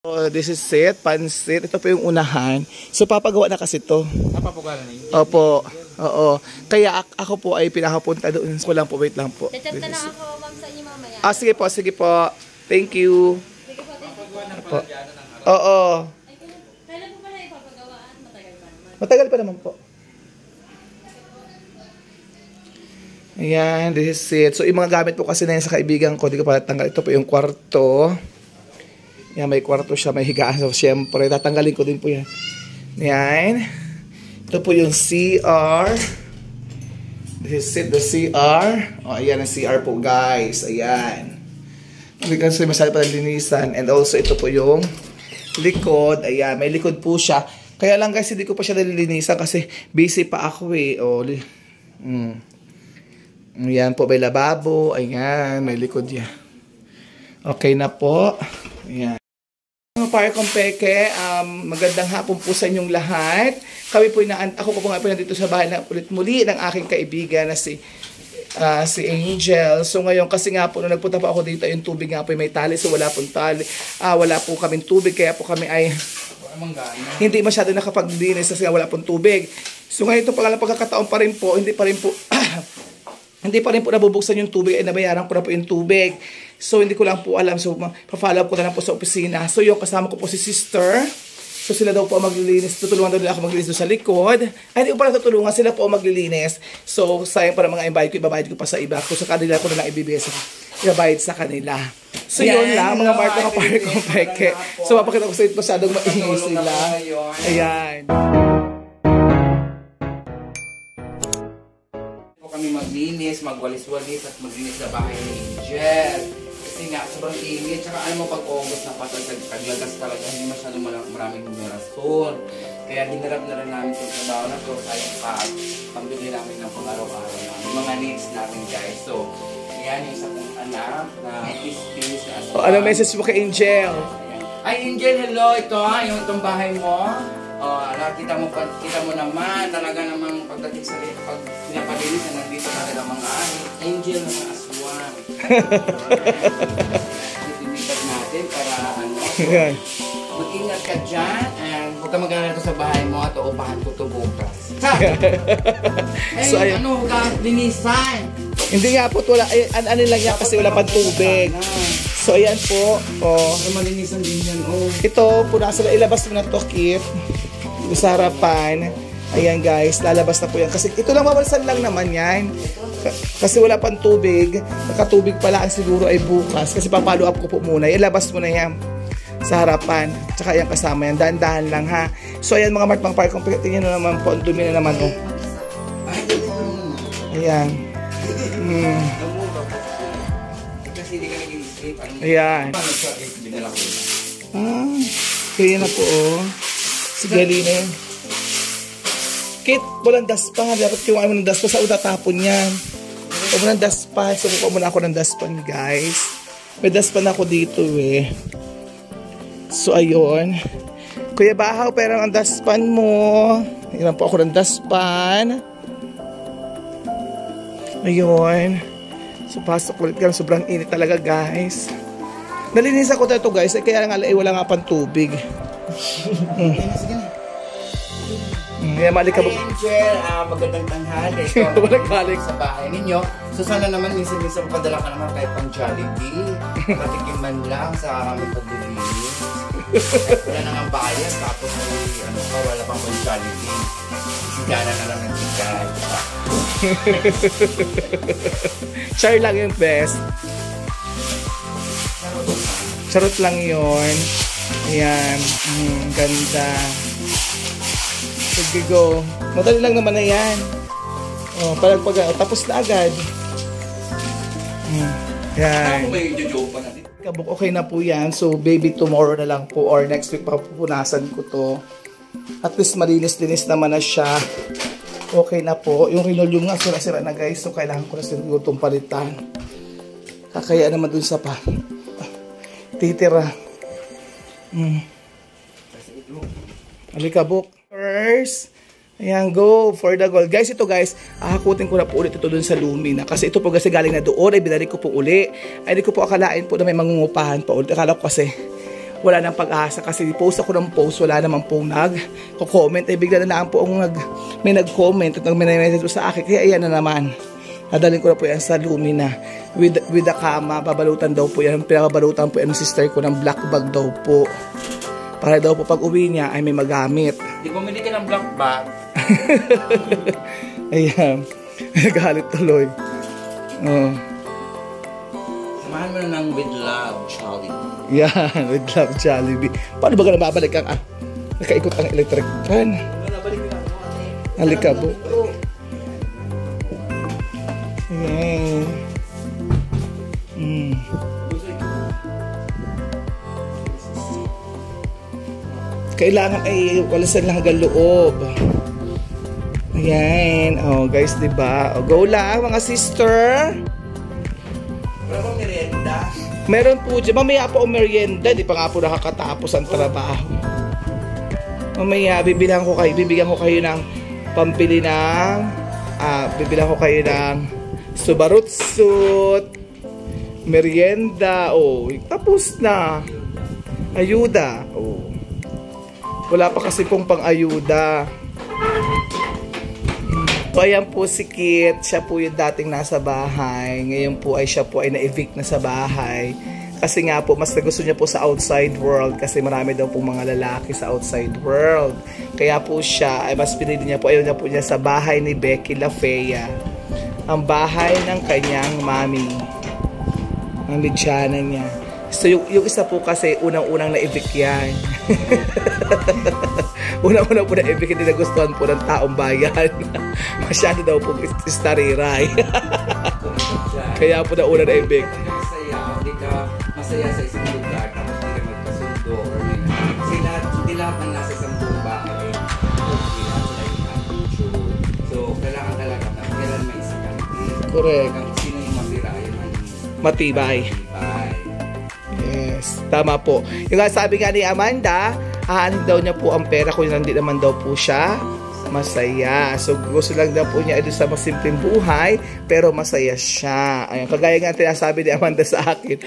So, this is it, pansit. Ito po yung unahan. So, papagawa na kasi ito. Napapagawa na yun? Opo. Oo. Kaya ako po ay pinakapunta doon. Ko lang po, wait lang po. Chat na lang ako, ma'am, sa inyo mamaya. Sige po, sige po. Thank you. Sige po, thank po. Oo. Kailan po pala ipapagawaan? Matagal pa naman. Matagal pa naman po. Ayan, this is it. So, yung mga gamit po kasi na yun sa kaibigan ko, di ko pa tanggal. Ito po yung kwarto. Yan, may kwarto siya, may higaan. So, syempre, tatanggalin ko din po yan. Yan. Ito po yung CR. This is it, the CR. O, ayan ang CR po, guys. Ayan. Kasi masyado pa naglinisan. And also, ito po yung likod. Ayan, may likod po siya. Kaya lang, guys, hindi ko pa siya nalilinisan kasi busy pa ako eh. O, ayan po, may lababo. Ayan, may likod yan. Okay na po. Ayan. Mga pare kong peke, magandang hapon po sa inyong lahat. Ako po nga po nandito sa bahay na ulit muli ng aking kaibigan na si Angel. So ngayon, kasi nga po, nung nagpunta po ako dito, yung tubig nga po may tali. So wala pong tali. Wala po kaming tubig, kaya po kami ay hindi masyado nakapaglinis kasi wala pong tubig. So ngayon, ito pagkakataon pa rin po, hindi pa rin po nabubuksan yung tubig, ay nabayaran ko na po yung tubig. So, hindi ko lang po alam. So, pa-follow up ko na lang po sa opisina. So, yung kasama ko po si sister. So, sila daw po maglilinis. Tutulungan daw nila ako maglilinis doon sa likod. Ay, hindi ko pala tutulungan. Sila po maglilinis. So, sayang para mga invite ko. Ibabayad ko pa sa iba. So, sa kanila ko na lang ibibigay ibabayad sa kanila. So, yun lang. Mga Marta kapare kong peke. So, mapakita ko sa ito masyadong maingay sila. Ayan. Kami maglinis, magwalis-walis at maglinis sa bahay ni Angel. Kasi nga, sobrang init. Tsaka alam mo, pag-August na patag, paglagas talaga, hindi masyadong maraming rason. Kaya dinarap na rin namin itong trabaho na ito. Sayang pa at pambili namin ng pang-araw-araw namin. Mga needs namin, guys. So, yan yung isa kong anak na peace na asal. Ano message mo kay Angel? Ay, Angel, hello. Ito yung itong bahay mo. Kita mo naman, talaga namang pagdating sa pag pinapalinis na nandito talaga mga angel na mga aswang. Itinibat natin para mag-ingat ka dyan and huwag ka mag-alala sa bahay mo at uupahan ko ito bukas. So, huwag ka linisan. Hindi nga po, ano lang yan kasi wala pang tubig. So, ayan po. Malinisan din yan. Ito, punasan na ilabas mo na ito, Kip. Sa harapan. Ayan guys, lalabas na po yan. Kasi ito lang, mawalsan lang naman yan. Kasi wala pang tubig. Nakatubig pala ang siguro ay bukas. Kasi papalo up ko po muna. Ilabas mo na yan sa harapan. Tsaka yan kasama yan. Dahan-dahan lang ha. So ayan mga Mart, mga park. Kung tingnan na naman po, ang dumi na naman oh. Ayan. Ayan. Kaya na po oh. Si Galina. Kit, walang daspan. Dapat kiwain mo ng daspan sa utatapon yan. Huwag mo ng daspan. Subukan mo na ako ng daspan, guys. May daspan ako dito, eh. So, ayun. Kuya Bahaw, pera ang daspan mo. Ilan po ako ng daspan. Ayun. So, pasok ulit ka. Sobrang init talaga, guys. Nalinisan ko ito, guys. Kaya nga, wala nga pang tubig. Hi Angel, magandang tanghali. Walang sa bahay ninyo. So sana naman minsan-minsan padala ka naman kahit pang Jollibee. Patikim man lang sa aming paglilinis. Wala nang bayad tapos wala pang Jollibee. Sigana na lang ng tigay. Share lang yung best. Charot lang yun. Ayan. Ganda. Sige go. Madali lang naman na yan. Tapos na agad. Yan. Kabuk, okay na po yan. So, baby, tomorrow na lang po or next week papupunasan ko to. At least malinis-linis naman na siya. Okay na po. Yung linoleum nga, sira-sira na guys. So, kailangan ko na siguro itong palitan. Kakaya naman dun sa titira. Alikabok. First, ayan, go for the gold. Guys, ito guys, hakutin ko na po ulit ito dun sa Lumina. Kasi ito po kasi galing na doon, ay binalik ko po uli. Ay, hindi ko po akalain po na may mangungupahan pa ulit. Akala ko kasi, wala nang pag-asa kasi post ako ng post, wala naman pong nag-comment. Ay bigla na lang po may nag-comment at may-message po sa akin. Kaya ayan na naman. Nadalhin ko na po yan sa Lumina. With the kama, babalutan daw po yan. Pinababalutan po yan ng sister ko ng black bag daw po. Para daw po pag uwi niya ay may magamit. Di bumili ka ng black bag. Ayan. Galit tuloy. Oh. Samahan mo na ng with love, Jollibee. Yan, with love, Jollibee. Paano ba ka nababalik ang nakaikot ang electric fan? Alikabo. Ayan. Kailangan ay walasan lang hanggang loob. Ayan. Oh, guys, diba? Oh, go lang, mga sister. Wala bang merienda? Meron po dyan. Mamaya po ang merienda. Di pa nga po nakakatapos ang trabaho. Mamaya, bibigyan ko kayo ng pampili ng bibilang ko kayo ng subarutsut, merienda. Oh, tapos na. Ayuda. Oh. Wala pa kasi pong pang-ayuda. So, ayan po si Kit. Siya po yung dating nasa bahay. Ngayon po ay siya po ay na-evict na sa bahay. Kasi nga po, mas gusto niya po sa outside world. Kasi marami daw pong mga lalaki sa outside world. Kaya po siya, ay mas pinili niya po, ayaw niya po niya sa bahay ni Becky Lafea. Ang bahay ng kanyang mami. Ang lidyana niya. So, yung isa po kasi, unang-unang na-evict yan. Unang-unang po na-evict, hindi nagustuhan po ng taong bayan. Masyado daw po istariray. Kaya po na una na-evict. Hindi ka masaya sa isang lugar, tapos hindi ka magkasundo. Hindi lahat ng nasa isang buong bahay. So, kailangan talaga na kailan may isang kantin. Correct. Kung sino yung matira, yun ang matibay. Yes, tama po. Yung sabi nga ni Amanda, aanin daw niya po ang pera kung hindi naman daw po siya masaya. So, gusto lang daw po niya ito sa masimpleng buhay, pero masaya siya. Ayun, kagaya nga tinasabi ni Amanda sa akin,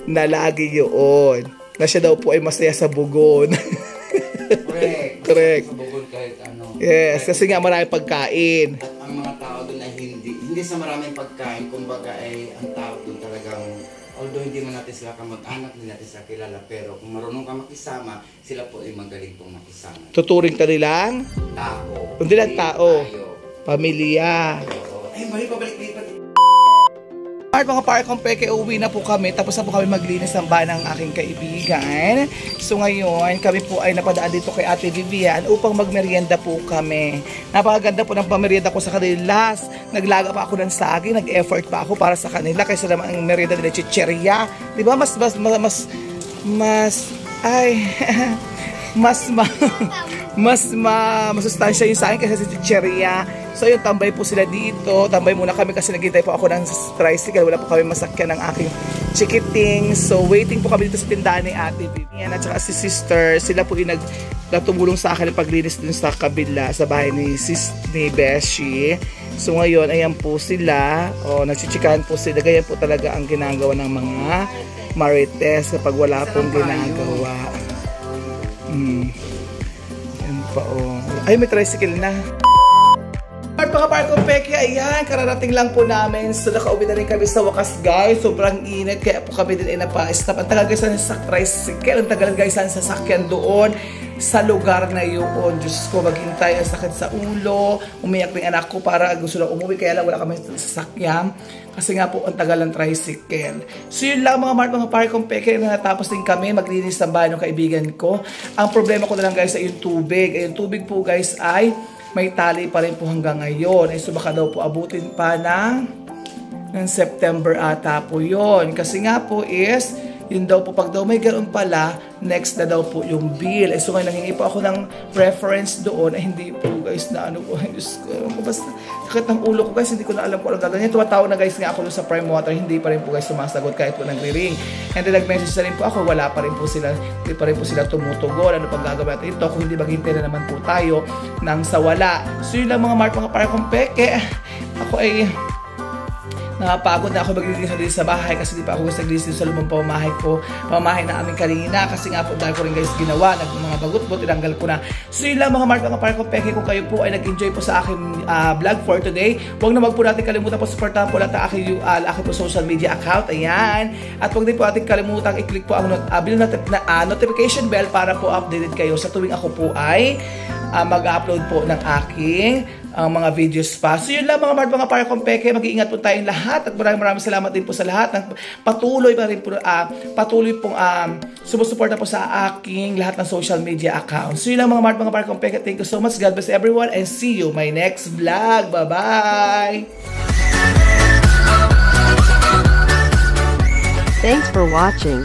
na lagi yun. Na siya daw po ay masaya sa bugon. Correct. Correct. Sa bugon kahit ano. Yes, kasi nga maraming pagkain. At ang mga tao doon ay hindi sa maraming pagkain, kumbaga ay ang tao doon talagang, although hindi man natin sila kamag-anak, hindi natin sila kilala, pero kung marunong ka makisama, sila po ay magaling pong makisama. Tuturing ka nilang Tao. hindi lang tao. Tayo. Pamilya. Ay, pabalik-lipat. Mga parkong peke, uwi na po kami. Tapos na po kami maglinis ng bahay ng aking kaibigan. So ngayon, kami po ay napadaan dito kay Ate Vivian upang magmerienda po kami. Napakaganda po ng pamerienda ko sa kanila. Naglaga pa ako ng saging, nag-effort pa ako para sa kanila. Kaysa naman ang merienda nila chicheria. Diba? Masustansya yung sa akin kasi sa chicheria. So yung tambay po sila dito. Tambay muna kami kasi naghintay po ako ng tricycle. Wala po kami masakyan ng aking chikiting. So waiting po kami dito sa tindahan ni Ate Vivian at saka si sister. Sila po yung nagtumulong sa akin ng paglinis dun sa kabila sa bahay ni Beshi. So ngayon ayan po sila. O nagchichikahan po sila. Ganyan po talaga ang ginagawa ng mga marites kapag wala pong ginagawa. Yan pa o. Ay may tricycle na. Mga parkong peke, ayan, kararating lang po namin. So, nakauwi na rin kami sa wakas, guys. Sobrang init, kaya po kami din ay napa-stop. Ang tagal, guys, sa tricycle. Ang tagal, guys, ang sasakyan doon sa lugar na yun. Diyos ko, maghintay, ang sakit sa ulo. Umiyak ng anak ko para gusto lang umuwi. Kaya lang, wala kami sasakyan. Kasi nga po, ang tagal ng tricycle. So, yun lang, mga parkong peke. Natapos din kami, maglinis ng bahay ng kaibigan ko. Ang problema ko na lang, guys, ay yung tubig. Yung tubig po, guys, ay may tali pa rin po hanggang ngayon. So baka daw po abutin pa ng September ata po yun. Kasi nga po is, yun daw po, pag daw may ganoon pala, next na daw po yung bill. So ngayon, nangingi po ako ng reference doon. Hindi po guys na ano po. Diyos ko, basta sakit ng ulo ko guys. Hindi ko na alam kung anong gagawin. Tumatawag na guys nga ako doon sa Prime Water. Hindi pa rin po guys sumasagot kahit po nagre-ring. And then nag-message na rin po ako. Wala pa rin po sila. Hindi pa rin po sila tumutugon. Ano pang gagawin natin ito? Kung hindi maghintay na naman po tayo nang sa wala. So yun lang mga parkong peke. Ako ay Napagod na ako maglilinis dito sa bahay kasi di pa ako gusto naglinis sa lumang pamamahay ko. Pamamahay na aming kanina kasi nga po dahil ko rin guys ginawa. Mga bagot-bot, tinanggal ko na. So yun lang mga Mark, mga Parko Peke. Kung kayo po ay nag-enjoy po sa aking vlog for today, huwag na wag po natin kalimutan po supportahan po lahat ang aking po social media account. Ayan. At huwag din po natin kalimutan i-click po ang notification bell para po updated kayo sa tuwing ako po ay mag-upload po ng aking mga videos pa. So yun lang mga Mark, mga Parko Peke. Mag-iingat po tayong lahat at maraming salamat din po sa lahat ng patuloy pong sumusuporta po sa aking lahat ng social media accounts. So yun lang mga Mark, mga Parko Peke. Thank you so much. God bless everyone and see you my next vlog. Bye-bye! Thanks for watching.